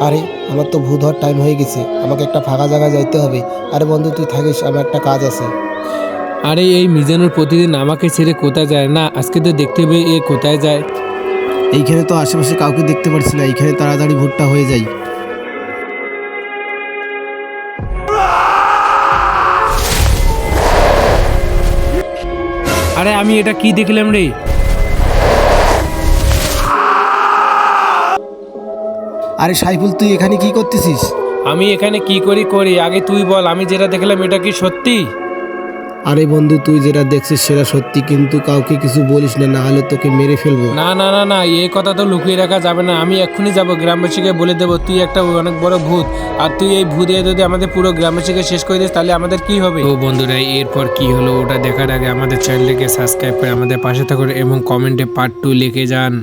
আরে আমার তো ভূত হওয়ার টাইম হয়ে গেছে, আমাকে একটা ফাঁকা জায়গায় যাইতে হবে। আরে বন্ধু তুই থাকিস, আমার একটা কাজ আছে। আরে এই মিজানুর প্রতিদিন আমাকে ছেড়ে কোথায় যায় না, আজকে তো দেখতে হবে এ কোথায় যায়। এইখানে তো আশেপাশে কাউকে দেখতে পাচ্ছি না, এইখানে তাড়াতাড়ি ভোটটা হয়ে যায়। আরে আমি এটা কি দেখলাম রে? আরে সাইফুল, তুই এখানে কি করতেছিস? আমি এখানে কি করি আগে তুই বল, আমি যেটা দেখলাম এটা কি সত্যি? আরে বন্ধু, তুই যেটা দেখছিস সেটা সত্যি, কিন্তু কাউকে কিছু বলিস না, না হলে তোকে মেরে ফেলবো। না না না না, এই কথা তো লুকিয়ে রাখা যাবে না। আমি এক্ষুনি যাব গ্রামবাসীকে বলে দেবো তুই একটা অনেক বড় ভূত, আর তুই এই ভূত দিয়ে যদি আমাদের পুরো গ্রামবাসীকে শেষ করে দিস তাহলে আমাদের কি হবে? তো বন্ধুরা, এরপর কি হলো ওটা দেখার আগে আমাদের চ্যানেলটিকে সাবস্ক্রাইব করে আমাদের পাশে থাকুন এবং কমেন্টে পার্ট 2 লিখে যান।